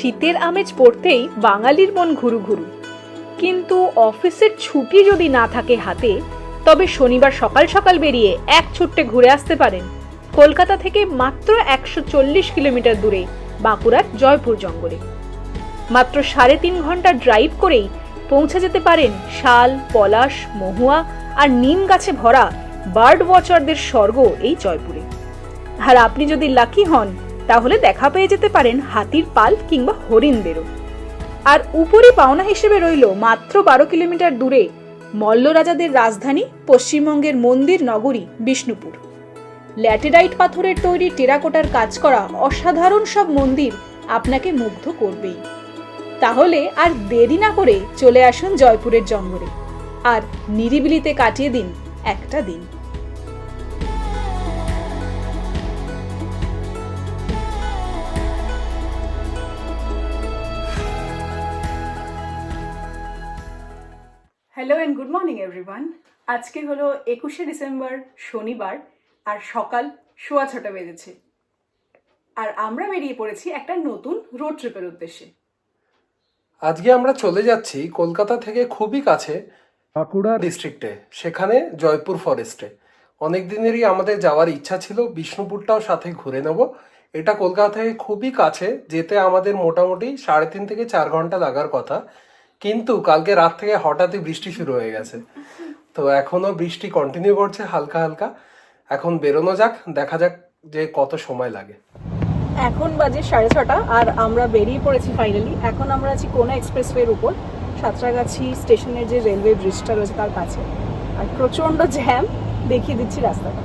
শীতের আমেজ পড়তেই বাঙালির মন ঘুরু ঘুরু। কিন্তু অফিসের ছুটি যদি না থাকে হাতে, তবে শনিবার সকাল সকাল বেরিয়ে এক ছুট্টে ঘুরে আসতে পারেন কলকাতা থেকে মাত্র 140 কিলোমিটার দূরে বাঁকুড়ার জয়পুর জঙ্গলে। মাত্র 3.5 ঘন্টা ড্রাইভ করেই পৌঁছে যেতে পারেন শাল, পলাশ, মহুয়া আর নিম গাছে ভরা বার্ড ওয়াচারদের স্বর্গ এই জয়পুরে। আর আপনি যদি লাকি হন, তাহলে দেখা পেয়ে যেতে পারেন হাতির পাল কিংবা হরিণদেরও। আর উপরে পাওনা হিসেবে রইল মাত্র 12 কিলোমিটার দূরে মল্ল রাজাদের রাজধানী পশ্চিমবঙ্গের মন্দির নগরী বিষ্ণুপুর। ল্যাটেরাইট পাথরের তৈরি টেরাকোটার কাজ করা অসাধারণ সব মন্দির আপনাকে মুগ্ধ করবেই। তাহলে আর দেরি না করে চলে আসুন জয়পুরের জঙ্গলে আর নিরিবিলিতে কাটিয়ে দিন একটা দিন। Hello and good morning everyone. আজকে হলো 21শে ডিসেম্বর, শনিবার, আর সকাল 6:15 বেজেছে। আর আমরা বেরিয়ে পড়েছি একটা নতুন রোড ট্রিপের উদ্দেশ্যে। আজকে আমরা চলে যাচ্ছি কলকাতা থেকে খুবই কাছে বাঁকুড়া ডিস্ট্রিক্টে, সেখানে জয়পুর ফরেস্টে। অনেক দিনেরই আমাদের যাওয়ার ইচ্ছা ছিল, বিষ্ণুপুরটাও সাথে ঘুরে নেব। এটা কলকাতা থেকে খুবই কাছে, যেতে আমাদের মোটামুটি 3.5 থেকে 4 ঘন্টা লাগার কথা, কিন্তু কালকে রাত থেকে হঠাৎই বৃষ্টি শুরু হয়ে গেছে। তো এখনো বৃষ্টি কন্টিনিউ করছে হালকা হালকা। এখন বেরোনো যাক, দেখা যাক যে কত সময় লাগে। এখন বাজে 6:30 আর আমরা বেরিয়ে পড়েছি ফাইনালি। এখন আমরা আছি কোনা এক্সপ্রেসওয়ের উপর, সাঁতরাগাছি স্টেশনের যে রেলওয়ে ব্রিজটা রয়েছে তার কাছে। আর প্রচন্ড জ্যাম, দেখিয়ে দিচ্ছি রাস্তাটা।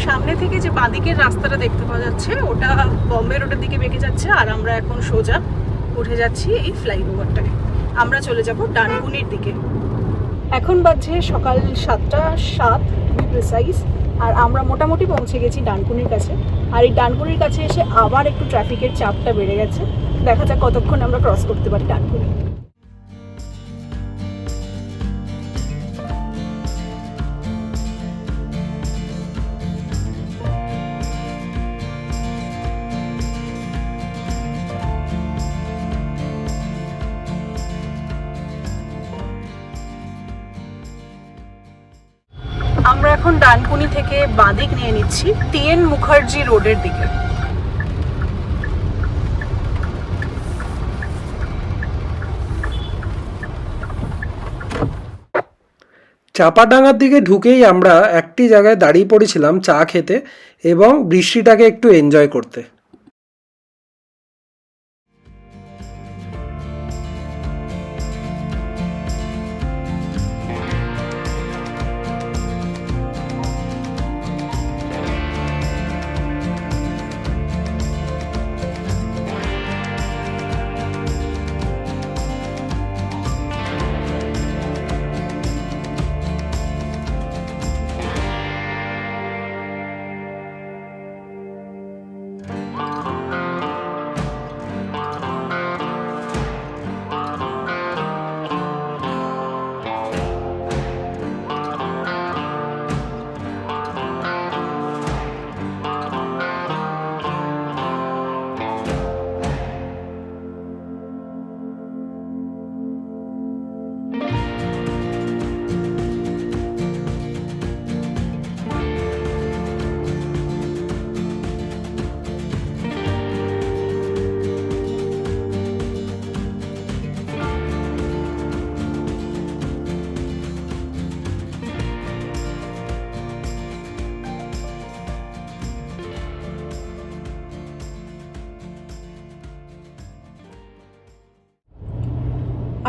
সামনে থেকে যে বাঁদিকের রাস্তাটা দেখতে পাওয়া যাচ্ছে, ওটা বম্বে রোডের দিকে বেঁকে যাচ্ছে। আর আমরা এখন সোজা উঠে যাচ্ছি এই ফ্লাইওভারটাকে। আমরা চলে যাব ডানকুনির দিকে। এখন বাজছে সকাল 7:07 টু বি প্রিসাইজ। আর আমরা মোটামুটি পৌঁছে গেছি ডানকুনির কাছে। আর এই ডানকুনির কাছে এসে আবার একটু ট্রাফিকের চাপটা বেড়ে গেছে। দেখা যাক কতক্ষণ আমরা ক্রস করতে পারি ডানকুনি। আমরা এখন ডানকুনি থেকে বাঁদিক নিয়ে নিচ্ছি টিএন মুখার্জি রোডের দিকে। চাপাডাঙ্গার দিকে ঢুকেই আমরা একটি জায়গায় দাঁড়িয়ে পড়েছিলাম চা খেতে এবং বৃষ্টিটাকে একটু এনজয় করতে।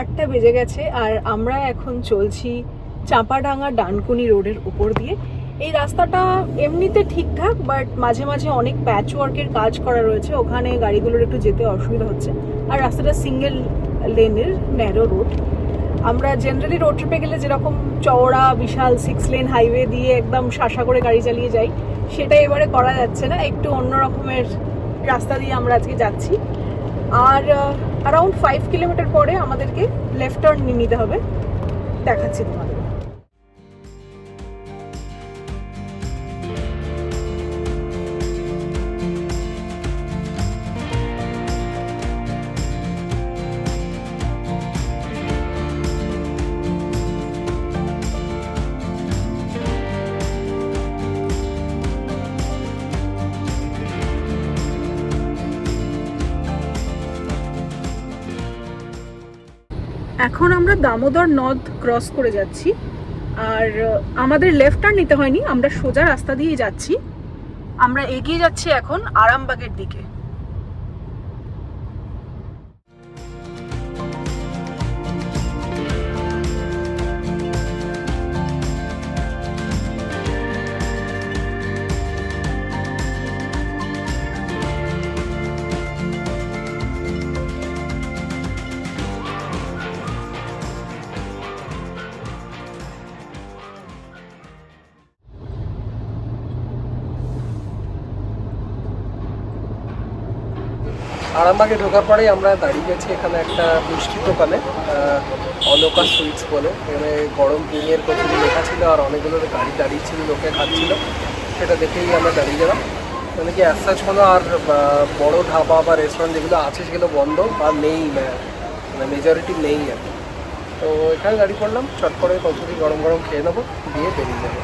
আটটা বেজে গেছে আর আমরা এখন চলছি চাঁপাডাঙ্গা ডানকুনি রোডের উপর দিয়ে। এই রাস্তাটা এমনিতে ঠিকঠাক, বাট মাঝে মাঝে অনেক প্যাচ ওয়ার্কের কাজ করা রয়েছে, ওখানে গাড়িগুলোর একটু যেতে অসুবিধা হচ্ছে। আর রাস্তাটা সিঙ্গেল লেনের ন্যারো রোড। আমরা জেনারেলি রোড ট্রিপে গেলে যেরকম চওড়া বিশাল 6 লেন হাইওয়ে দিয়ে একদম শাসা করে গাড়ি চালিয়ে যাই, সেটা এবারে করা যাচ্ছে না, একটু অন্য রকমের রাস্তা দিয়ে আমরা আজকে যাচ্ছি। আর অ্যারাউন্ড 5 কিলোমিটার পরে আমাদেরকে লেফট টার্ন নিয়ে নিতে হবে, দেখাচ্ছি তোমাদের। এখন আমরা দামোদর নদ ক্রস করে যাচ্ছি, আর আমাদের লেফট টার্ন নিতে হয়নি, আমরা সোজা রাস্তা দিয়ে যাচ্ছি। আমরা এগিয়ে যাচ্ছি এখন আরামবাগের দিকে। আরামবাগে ঢোকার পরেই আমরা দাঁড়িয়ে গেছি এখানে একটা মিষ্টির দোকানে, অলোকা সুইটস বলে। এখানে গরম পিঁড়ের কচুরি লেখা ছিল, আর অনেকগুলো গাড়ি দাঁড়িয়ে ছিল, লোকে খাচ্ছিল, সেটা দেখেই আমরা দাঁড়িয়ে গেলাম। মানে কি অ্যাজ কোনো আর বড় ধাবা বা রেস্টুরেন্ট যেগুলো আছে সেগুলো বন্ধ বা নেই, মানে মেজরিটি নেই আর কি। তো এখানে দাঁড়িয়ে পড়লাম, চট করে কচুরি গরম গরম খেয়ে নেবো, দিয়ে বেরিয়ে যাবো।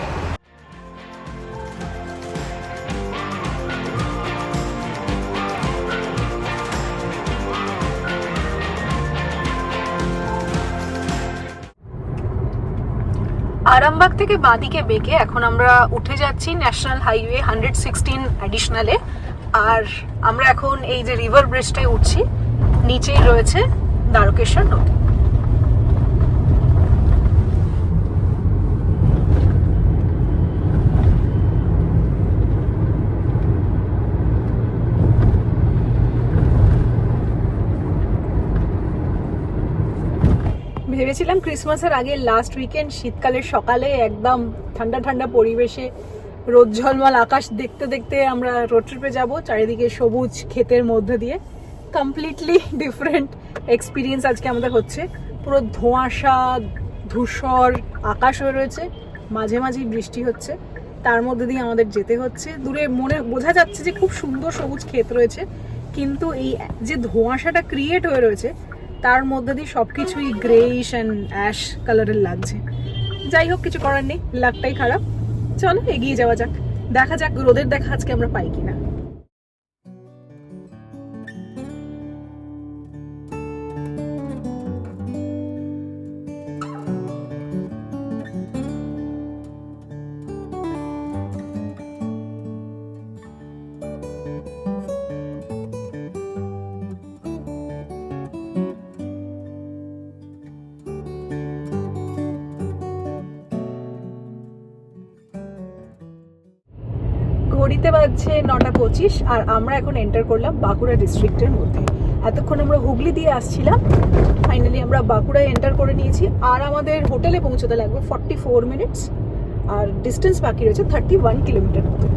আরামবাগ থেকে বাঁদিকে বেঁকে এখন আমরা উঠে যাচ্ছি ন্যাশনাল হাইওয়ে 116 অ্যাডিশনালে। আর আমরা এখন এই যে রিভার ব্রিজটায় উঠছি, নিচেই রয়েছে দ্বারকেশ্বর নদী। ভেবেছিলাম ক্রিসমাসের আগে লাস্ট উইকেন্ড শীতকালের সকালে একদম ঠান্ডা ঠান্ডা পরিবেশে রোদ ঝলমল আকাশ দেখতে দেখতে আমরা রোড ট্রিপে যাবো, চারিদিকে সবুজ ক্ষেতের মধ্যে দিয়ে। কমপ্লিটলি ডিফারেন্ট এক্সপিরিয়েন্স আজকে আমাদের হচ্ছে। পুরো ধোঁয়াশা ধূসর আকাশ হয়ে রয়েছে, মাঝে মাঝেই বৃষ্টি হচ্ছে, তার মধ্যে দিয়ে আমাদের যেতে হচ্ছে। দূরে মনে বোঝা যাচ্ছে যে খুব সুন্দর সবুজ ক্ষেত রয়েছে, কিন্তু এই যে ধোঁয়াশাটা ক্রিয়েট হয়ে রয়েছে তার মধ্যে দিয়ে সবকিছুই গ্রেইশ অ্যান্ড অ্যাশ কালারের লাগছে। যাই হোক, কিছু করার নেই, লাকটাই খারাপ। চলো এগিয়ে যাওয়া যাক, দেখা যাক রোদের দেখা আজকে আমরা পাই কিনা। ঘড়িতে বাজছে 9:25 আর আমরা এখন এন্টার করলাম বাঁকুড়া ডিস্ট্রিক্টের মধ্যে। এতক্ষণ আমরা হুগলি দিয়ে আসছিলাম, ফাইনালি আমরা বাঁকুড়ায় এন্টার করে নিয়েছি। আর আমাদের হোটেলে পৌঁছতে লাগবে 44 মিনিটস, আর ডিস্টেন্স বাকি রয়েছে 31 কিলোমিটার মতো।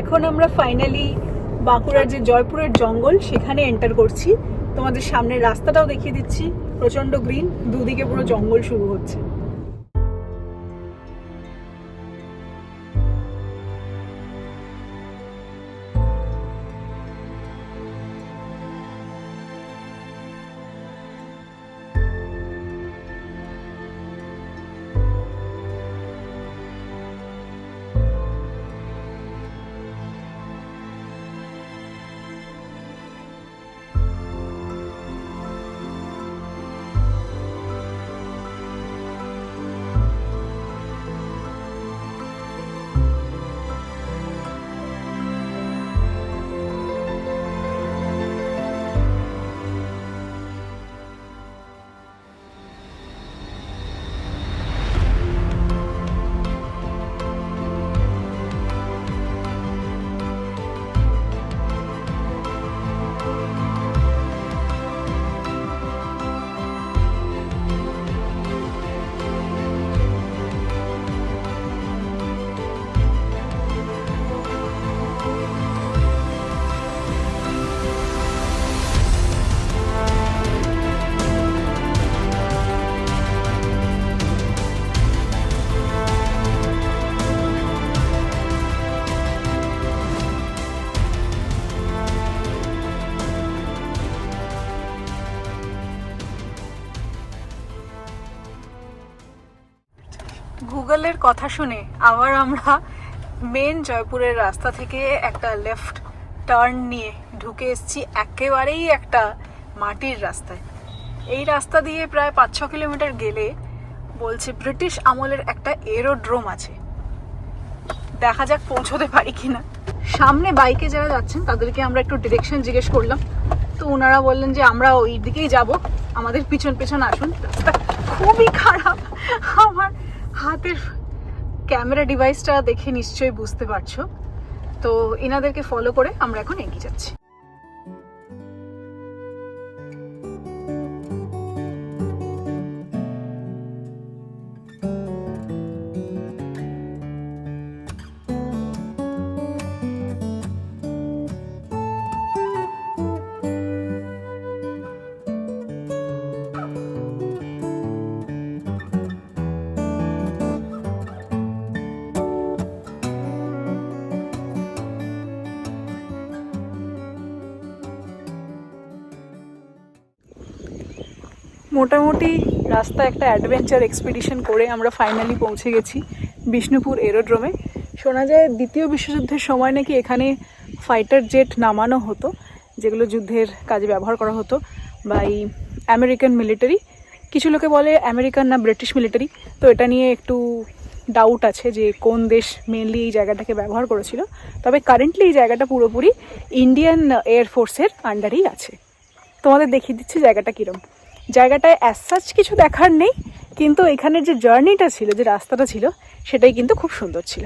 এখন আমরা ফাইনালি বাঁকুড়ার যে জয়পুরের জঙ্গল সেখানে এন্টার করছি। তোমাদের সামনের রাস্তাটাও দেখিয়ে দিচ্ছি, প্রচন্ড গ্রিন, দুদিকে পুরো জঙ্গল শুরু হচ্ছে। গুগলের কথা শুনে আবার আমরা মেন জয়পুরের রাস্তা থেকে একটা লেফট টার্ন নিয়ে ঢুকে এসেছি একেবারেই একটা মাটির রাস্তায়। এই রাস্তা দিয়ে প্রায় 5-6 কিলোমিটার গেলে বলছে ব্রিটিশ আমলের একটা এরোড্রোম আছে, দেখা যাক পৌঁছতে পারি কিনা। সামনে বাইকে যারা যাচ্ছেন তাদেরকে আমরা একটু ডিরেকশন জিজ্ঞেস করলাম, তো ওনারা বললেন যে আমরা ওই দিকেই যাব, আমাদের পিছন পিছন আসুন। রাস্তা খুবই খারাপ, আমার হাতের ক্যামেরা ডিভাইসটা দেখে নিশ্চয়ই বুঝতে পারছো। তো এনাদেরকে ফলো করে আমরা এখন এগিয়ে যাচ্ছি। মোটামুটি রাস্তা একটা অ্যাডভেঞ্চার এক্সপিডিশন করে আমরা ফাইনালি পৌঁছে গেছি বিষ্ণুপুর এরোড্রোমে। শোনা যায় দ্বিতীয় বিশ্বযুদ্ধের সময় নাকি এখানে ফাইটার জেট নামানো হতো, যেগুলো যুদ্ধের কাজে ব্যবহার করা হতো বাই আমেরিকান মিলিটারি। কিছু লোকে বলে আমেরিকান না ব্রিটিশ মিলিটারি, তো এটা নিয়ে একটু ডাউট আছে যে কোন দেশ মেনলি এই জায়গাটাকে ব্যবহার করেছিল। তবে কারেন্টলি এই জায়গাটা পুরোপুরি ইন্ডিয়ান এয়ারফোর্সের আন্ডারেই আছে। তোমাদের দেখিয়ে দিচ্ছি জায়গাটা কীরকম। জায়গাটায় অ্যাজ সাচ কিছু দেখার নেই, কিন্তু এখানের যে জার্নিটা ছিল, যে রাস্তাটা ছিল, সেটাই কিন্তু খুব সুন্দর ছিল।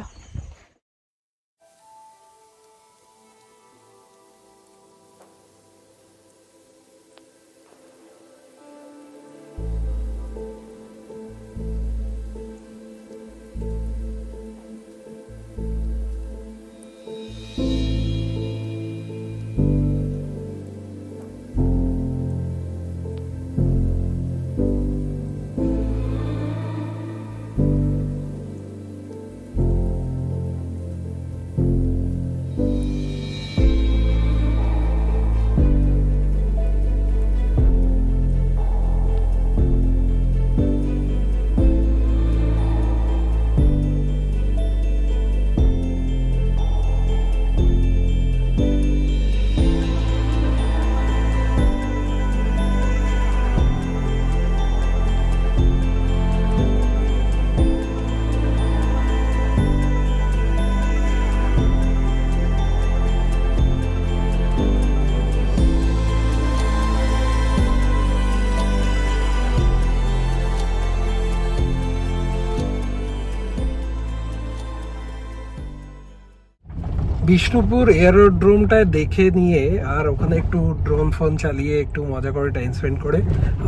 বিষ্ণুপুর এয়ারোড্রোমটায় দেখে নিয়ে আর ওখানে একটু ড্রোন ফোন চালিয়ে একটু মজা করে টাইম স্পেন্ড করে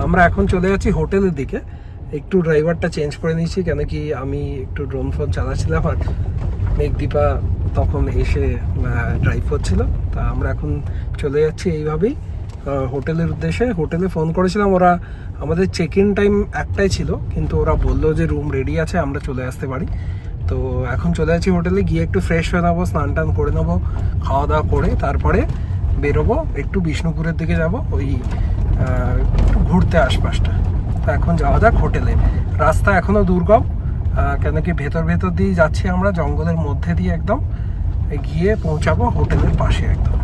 আমরা এখন চলে যাচ্ছি হোটেলের দিকে। একটু ড্রাইভারটা চেঞ্জ করে নিয়েছি, কেন কি আমি একটু ড্রোন ফোন চালাচ্ছিলাম আর মেঘদীপা তখন এসে ড্রাইভ করছিল। তা আমরা এখন চলে যাচ্ছি এইভাবেই হোটেলের উদ্দেশ্যে। হোটেলে ফোন করেছিলাম, ওরা আমাদের চেক ইন টাইম 1টায় ছিল, কিন্তু ওরা বললো যে রুম রেডি আছে, আমরা চলে আসতে পারি। তো এখন চলে যাচ্ছি হোটেলে, গিয়ে একটু ফ্রেশ হয়ে নেবো, স্নান টান করে নেবো, খাওয়া দাওয়া করে তারপরে বেরোবো, একটু বিষ্ণুপুরের দিকে যাব, ওই একটু ঘুরতে আশপাশটা। তো এখন যাওয়া যাক হোটেলে। রাস্তা এখনও দুর্গম, কেন কি ভেতর ভেতর দিয়ে যাচ্ছি আমরা, জঙ্গলের মধ্যে দিয়ে একদম গিয়ে পৌঁছাবো হোটেলের পাশে একদম।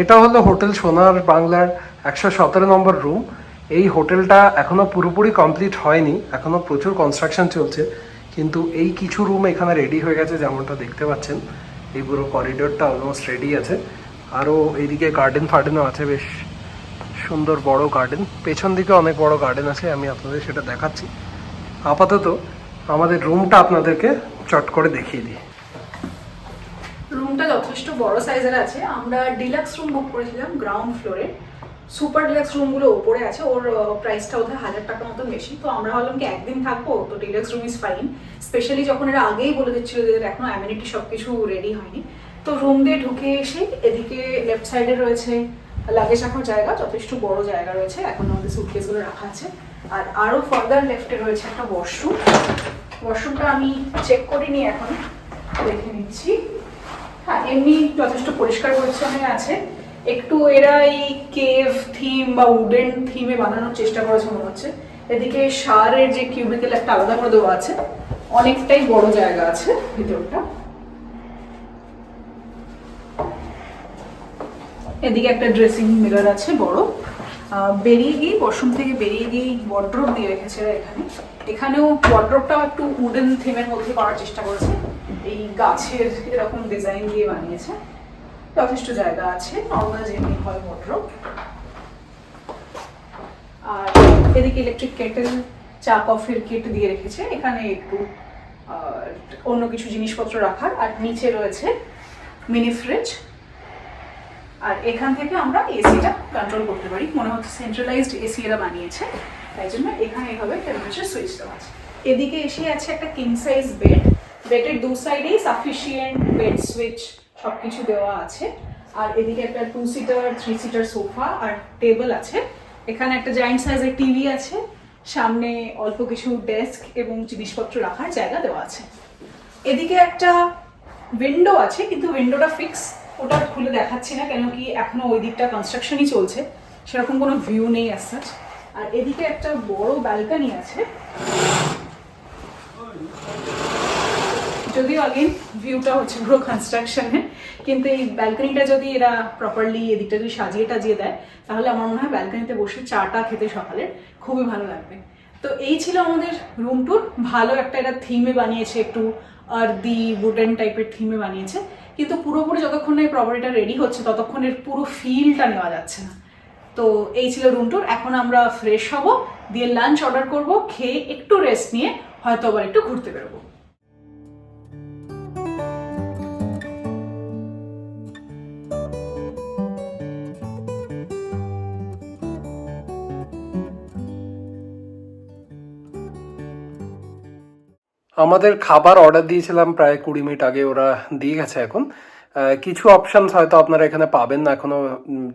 এটা হলো হোটেল সোনার বাংলার 117 নম্বর রুম। এই হোটেলটা এখনো পুরোপুরি কমপ্লিট হয়নি, এখনো প্রচুর কনস্ট্রাকশন চলছে, কিন্তু এই কিছু রুম এখানে রেডি হয়ে গেছে, যেমনটা দেখতে পাচ্ছেন। এই পুরো করিডোরটা অলমোস্ট রেডি আছে, আরও এইদিকে গার্ডেন ফার্ডেনও আছে, বেশ সুন্দর বড় গার্ডেন, পেছন দিকে অনেক বড় গার্ডেন আছে, আমি আপনাদের সেটা দেখাচ্ছি। আপাতত আমাদের রুমটা আপনাদেরকে চট করে দেখিয়ে দিই। রুমটা যথেষ্ট বড় সাইজের আছে। আমরা ডিলাক্স রুম বুক করেছিলাম গ্রাউন্ড ফ্লোরে, সুপার ডিলাক্স রুমগুলো ওপরে আছে, ওর প্রাইসটা ওদের 1000 টাকা মতন বেশি। তো আমরা ভাবলাম কি একদিন থাকবো, তো deluxe room is fine. Specially যখন এরা আগেই বলে দিচ্ছিল যে এদের এখনো অ্যামিনিটি সব কিছু রেডি হয়নি। তো রুম দিয়ে ঢুকে এসে এদিকে লেফট সাইডে রয়েছে লাগেজ রাখার জায়গা, যথেষ্ট বড় জায়গা রয়েছে, এখন আমাদের সুটকেসগুলো রাখা আছে। আর আরও ফার্দার লেফটে রয়েছে একটা ওয়াশরুম। ওয়াশরুমটা আমি চেক করিনি, এখন দেখে নিচ্ছি। হ্যাঁ, এমনি যথেষ্ট পরিষ্কার পরিচ্ছন্ন আছে। একটু এরা এই কেভ থিম বা উডেন থিমে বানানোর চেষ্টা করেছে মনে হচ্ছে। এদিকে শাওয়ারের যে কিউবিকেল একটা আলাদা করে দেওয়া আছে, অনেকটাই বড় জায়গা আছে ভিতরটা। এদিকে একটা ড্রেসিং মিরর আছে বড়। বেরিয়ে গিয়ে ওয়াশরুম থেকে বেরিয়ে গিয়ে ওয়ার্ড্রোব দিয়ে রেখেছে এখানে। এখানেও ওয়ার্ড্রোবটাও একটু উডেন থিমের মধ্যে করার চেষ্টা করেছে, এই গাছের এরকম ডিজাইন দিয়ে বানিয়েছে। যথেষ্ট জায়গা আছে, নর্মাল যেমনি হয় ওয়ার্ড্রোব। আর এদিকে ইলেকট্রিক কেটেল, চা কফির কিট দিয়ে রেখেছে। এখানে একটু অন্য কিছু জিনিসপত্র রাখার। আর নিচে রয়েছে মিনি ফ্রিজ। আর এখান থেকে আমরা এসিটা কন্ট্রোল করতে পারি, মনে হচ্ছে সেন্ট্রালাইজড এসি এরা বানিয়েছে, তাই জন্য এখানে এইভাবে টেম্পারেচার সুইচ দেওয়া আছে। এদিকে এসে আছে একটা কিং সাইজ বেড। বেডের দু সাইডেই সাফিসিয়েন্ট বেড সুইচ সবকিছু দেওয়া আছে। আর এদিকে একটা 2 সিটার 3 সিটার সোফা আর টেবিল আছে। এখানে একটা জায়েন্ট সাইজের টিভি আছে, সামনে অল্প কিছু ডেস্ক এবং জিনিসপত্র রাখার জায়গা দেওয়া আছে। এদিকে একটা উইন্ডো আছে, কিন্তু উইন্ডোটা ফিক্স, ওটা খুলে দেখাচ্ছি না, কেন কি এখনো ওই দিকটা কনস্ট্রাকশনই চলছে, সেরকম কোনো ভিউ নেই অ্যাজ সাচ। আর এদিকে একটা বড় ব্যালকনি আছে, যদিও আগেন ভিউটা হচ্ছে পুরো কনস্ট্রাকশনে, কিন্তু এই ব্যালকনিটা যদি এরা প্রপারলি এদিকটা যদি সাজিয়ে টাজিয়ে দেয়, তাহলে আমার মনে হয় ব্যালকনিতে বসে চাটা খেতে সকালে খুবই ভালো লাগবে। তো এই ছিল আমাদের রুম ট্যুর। ভালো একটা এরা থিমে বানিয়েছে, একটু আর্দি উডেন টাইপের থিমে বানিয়েছে, কিন্তু পুরোপুরি যতক্ষণ না এই প্রপার্টিটা রেডি হচ্ছে ততক্ষণ এর পুরো ফিলটা নেওয়া যাচ্ছে না। তো এই ছিল রুম ট্যুর। এখন আমরা ফ্রেশ হব, দিয়ে লাঞ্চ অর্ডার করব, খেয়ে একটু রেস্ট নিয়ে হয়তো আবার একটু ঘুরতে বেরোবো। আমাদের খাবার অর্ডার দিয়েছিলাম প্রায় 20 মিনিট আগে, ওরা দিয়ে গেছে এখন। কিছু অপশনস হয়তো আপনারা এখানে পাবেন না এখনো,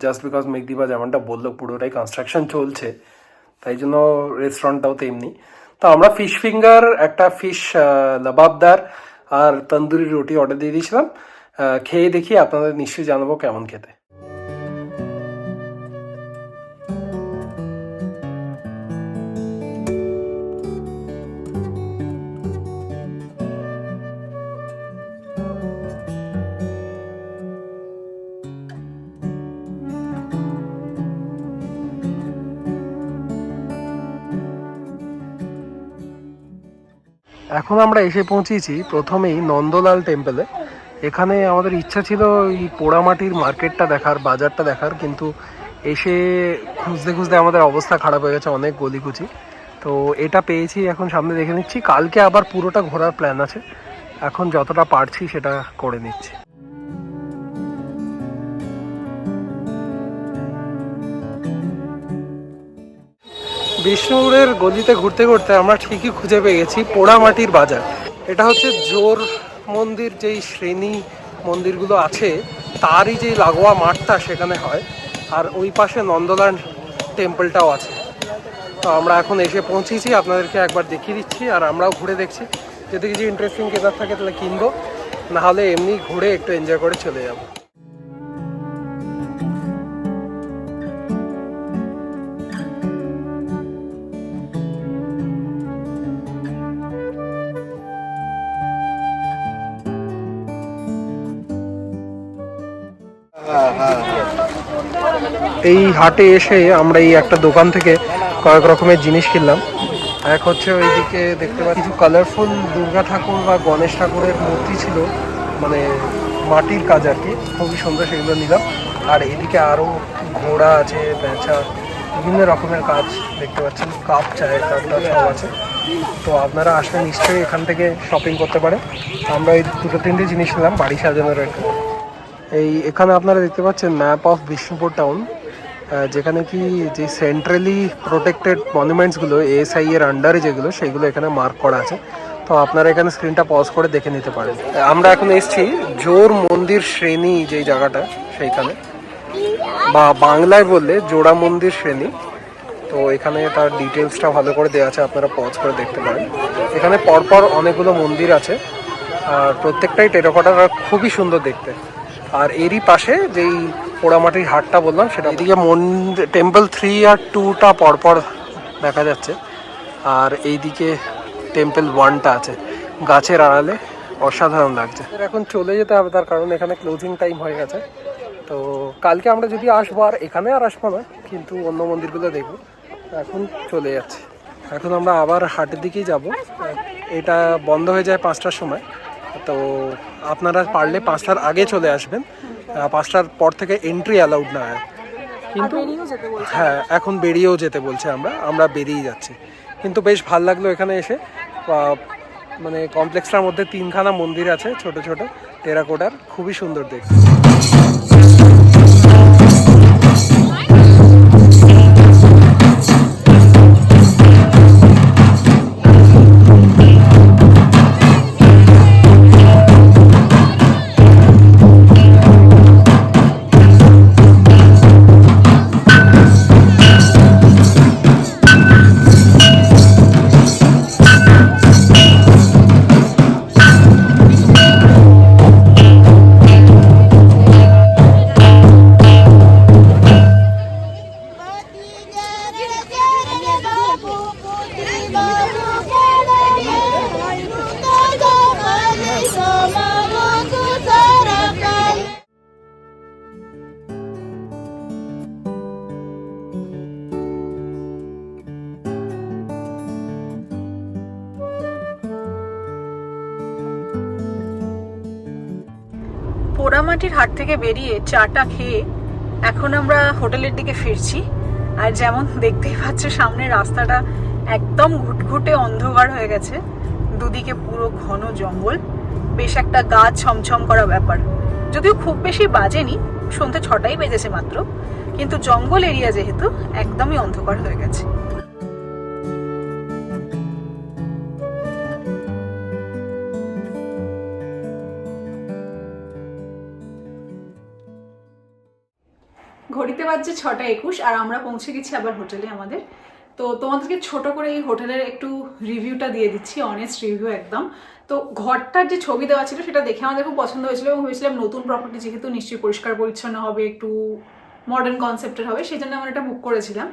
জাস্ট বিকজ মেঘদীপা যেমনটা বললো পুরোটাই কনস্ট্রাকশন চলছে, তাই জন্য রেস্টুরেন্টটাও তেমনি। তো আমরা ফিশ ফিঙ্গার, একটা ফিশ লাবাবদার আর তন্দুরি রুটি অর্ডার দিয়ে দিয়েছিলাম। খেয়ে দেখি, আপনাদের নিশ্চয়ই জানাবো কেমন খেতে। এখন আমরা এসে পৌঁছেছি প্রথমেই নন্দলাল টেম্পলে। এখানে আমাদের ইচ্ছা ছিল এই পোড়ামাটির মার্কেটটা দেখার, বাজারটা দেখার, কিন্তু এসে খুঁজতে খুঁজতে আমাদের অবস্থা খারাপ হয়ে গেছে, অনেক গলিকুচি। তো এটা পেয়েছি, এখন সামনে দেখে নিচ্ছি। কালকে আবার পুরোটা ঘোরার প্ল্যান আছে, এখন যতটা পারছি সেটা করে নিচ্ছি। বিষ্ণুপুরের গলিতে ঘুরতে ঘুরতে আমরা ঠিকই খুঁজে পেয়ে গেছি পোড়ামাটির বাজার। এটা হচ্ছে জোর মন্দির, যেই শ্রেণী মন্দিরগুলো আছে তারই যেই লাগোয়া মাঠটা সেখানে হয়, আর ওই পাশে নন্দলাল টেম্পলটাও আছে। তো আমরা এখন এসে পৌঁছেছি, আপনাদেরকে একবার দেখিয়ে দিচ্ছি, আর আমরাও ঘুরে দেখছি। যদি কিছু ইন্টারেস্টিং কেনার থাকে তাহলে কিনবো, নাহলে এমনি ঘুরে একটু এনজয় করে চলে যাবো। এই হাটে এসে আমরা এই একটা দোকান থেকে কয়েক রকমের জিনিস কিনলাম। এক হচ্ছে ওইদিকে দেখতে পাচ্ছি কিছু কালারফুল দুর্গা ঠাকুর বা গণেশ ঠাকুরের মূর্তি ছিল, মানে মাটির কাজ আর কি, খুবই সুন্দর, সেগুলো নিলাম। আর এদিকে আরও ঘোড়া আছে, বেচা, বিভিন্ন রকমের কাজ দেখতে পাচ্ছেন, কাপ, চায়ের কাপ সব আছে। তো আপনারা আসলে নিশ্চয়ই এখান থেকে শপিং করতে পারেন। আমরা এই দুটো তিনটে জিনিস নিলাম বাড়ি সাজানোর একটা। এখানে আপনারা দেখতে পাচ্ছেন ম্যাপ অফ বিষ্ণুপুর টাউন, যেখানে কি যে সেন্ট্রালি প্রোটেক্টেড মনুমেন্টসগুলো এএসআই এর আন্ডারে যেগুলো সেগুলো এখানে মার্ক করা আছে। তো আপনারা এখানে স্ক্রিনটা পজ করে দেখে নিতে পারেন। আমরা এখন এসেছি জোর মন্দির শ্রেণী যেই জায়গাটা, সেইখানে, বা বাংলায় বললে জোড়া মন্দির শ্রেণী। তো এখানে তার ডিটেলসটা ভালো করে দেওয়া আছে, আপনারা পজ করে দেখতে পারেন। এখানে পরপর অনেকগুলো মন্দির আছে আর প্রত্যেকটাই টেরাকোটার, আর খুবই সুন্দর দেখতে। আর এরই পাশে যেই পোড়ামাটির হাটটা বললাম সেটা, এদিকে টেম্পল 3 আর 2টা পরপর দেখা যাচ্ছে, আর এইদিকে টেম্পল 1টা আছে গাছের আড়ালে, অসাধারণ লাগছে। এখন চলে যেতে হবে, তার কারণ এখানে ক্লোজিং টাইম হয়ে গেছে। তো কালকে আমরা যদি আসবো, আর এখানে আর আসবো না, কিন্তু অন্য মন্দিরগুলো দেখবো। এখন চলে যাচ্ছে। এখন আমরা আবার হাটের দিকেই যাব। এটা বন্ধ হয়ে যায় 5টার সময়। তো আপনারা পারলে 5টার আগে চলে আসবেন, 5টার পর থেকে এন্ট্রি অ্যালাউড না হয়। কিন্তু হ্যাঁ, এখন বেরিয়েও যেতে বলছে, আমরা বেরিয়ে যাচ্ছি। কিন্তু বেশ ভালো লাগলো এখানে এসে। মানে কমপ্লেক্সটার মধ্যে 3খানা মন্দির আছে ছোট ছোট টেরাকোটার, খুবই সুন্দর দেখতে। পোড়ামাটির হাট থেকে বেরিয়ে চাটা খেয়ে এখন আমরা হোটেলের দিকে ফিরছি। আর যেমন দেখতেই পাচ্ছ, সামনে রাস্তাটা একদম ঘুটঘুটে অন্ধকার হয়ে গেছে, দুদিকে পুরো ঘন জঙ্গল, বেশ একটা গা ছমছম করা ব্যাপার। যদিও খুব বেশি বাজেনি, সন্ধ্যে 6টাই বেজেছে মাত্র, কিন্তু জঙ্গল এরিয়া যেহেতু একদমই অন্ধকার হয়ে গেছে। ঘড়িতে বাজছে 6টা 21 আর আমরা পৌঁছে গেছি আবার হোটেলে আমাদের। তো তোমাদেরকে ছোট করে এই হোটেলের একটু রিভিউটা দিয়ে দিচ্ছি, অনেস্ট রিভিউ একদম। তো ঘরটার যে ছবি দেওয়া ছিল সেটা দেখে আমাদের খুব পছন্দ হয়েছিল এবং ভেবেছিলাম নতুন প্রপার্টি যেহেতু নিশ্চয়ই পরিষ্কার পরিচ্ছন্ন হবে, একটু মডার্ন কনসেপ্টের হবে, সেই জন্য আমরা এটা বুক করেছিলাম।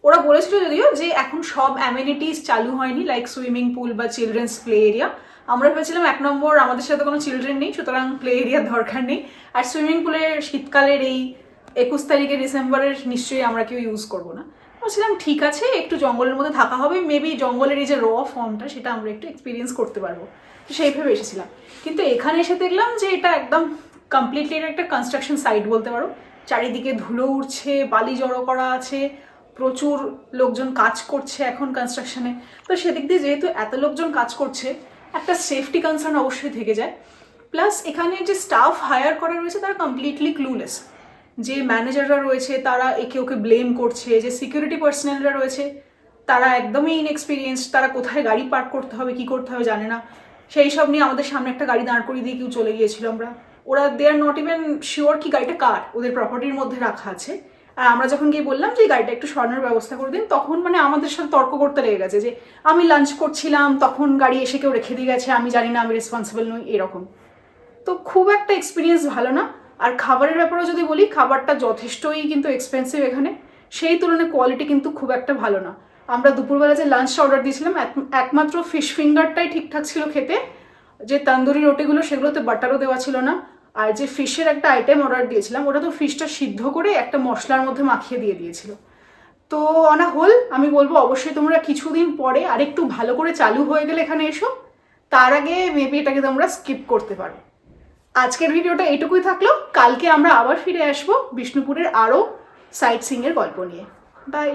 ওরা বলেছিল যদিও যে এখন সব অ্যামেনিটিস চালু হয়নি, লাইক সুইমিং পুল বা চিলড্রেন্স প্লে এরিয়া। আমরা ভেবেছিলাম 1 নম্বর আমাদের সাথে কোনো চিলড্রেন নেই, সুতরাং প্লে এরিয়ার দরকার নেই। আর সুইমিং পুলের শীতকালের এই 21 তারিখে ডিসেম্বরের নিশ্চয়ই আমরা কেউ ইউজ করবো না। বলছিলাম ঠিক আছে, একটু জঙ্গলের মধ্যে থাকা হবে, মেবি জঙ্গলের এই যে র ফর্মটা সেটা আমরা একটু এক্সপিরিয়েন্স করতে পারবো, তো সেইভাবে এসেছিলাম। কিন্তু এখানে এসে দেখলাম যে এটা একদম কমপ্লিটলি একটা কনস্ট্রাকশন সাইট বলতে পারো। চারিদিকে ধুলো উড়ছে, বালি জড়ো করা আছে, প্রচুর লোকজন কাজ করছে এখন কনস্ট্রাকশনে। তো সেদিক দিয়ে যেহেতু এত লোকজন কাজ করছে, একটা সেফটি কনসার্ন অবশ্যই থেকে যায়। প্লাস এখানে যে স্টাফ হায়ার করা রয়েছে তারা কমপ্লিটলি ক্লুলেস। যে ম্যানেজাররা রয়েছে তারা একে ওকে ব্লেম করছে, যে সিকিউরিটি পার্সোনালরা রয়েছে তারা একদমই ইনএক্সপিরিয়েন্স, তারা কোথায় গাড়ি পার্ক করতে হবে কী করতে হবে জানে না। সেই সব নিয়ে আমাদের সামনে একটা গাড়ি দাঁড় করিয়ে দিয়ে কেউ চলে গিয়েছিল। ওরা দে আর নট ইভেন শিওর কি গাড়িটা কার, ওদের প্রপার্টির মধ্যে রাখা আছে। আর আমরা যখন গিয়ে বললাম যে গাড়িটা একটু সরানোর ব্যবস্থা করে দিন, তখন আমাদের সাথে তর্ক করতে লেগে গেছে যে আমি লাঞ্চ করছিলাম তখন গাড়ি এসে কেউ রেখে দিয়ে গেছে, আমি জানি না, আমি রেসপন্সিবল নই, এরকম। তো খুব একটা এক্সপিরিয়েন্স ভালো না। আর খাবারের ব্যাপারেও যদি বলি, খাবারটা যথেষ্টই কিন্তু এক্সপেন্সিভ এখানে, সেই তুলনায় কোয়ালিটি কিন্তু খুব একটা ভালো না। আমরা দুপুরবেলা যে লাঞ্চটা অর্ডার দিয়েছিলাম, একমাত্র ফিশ ফিঙ্গারটাই ঠিকঠাক ছিল খেতে, যে তন্দুরি রুটিগুলো সেগুলোতে বাটারও দেওয়া ছিল না। আর যে ফিশের একটা আইটেম অর্ডার দিয়েছিলাম, ওটা তো ফিশটা সিদ্ধ করে একটা মশলার মধ্যে মাখিয়ে দিয়ে দিয়েছিল। তো অন আ হোল আমি বলবো অবশ্যই তোমরা কিছুদিন পরে আরেকটু ভালো করে চালু হয়ে গেলে এখানে এসো, তার আগে মেবি এটাকে তোমরা স্কিপ করতে পারো। আজকের ভিডিওটা এইটুকুই থাকলো, কালকে আমরা আবার ফিরে আসবো বিষ্ণুপুরের আরও সাইট সিইংয়ের গল্প নিয়ে। বাই।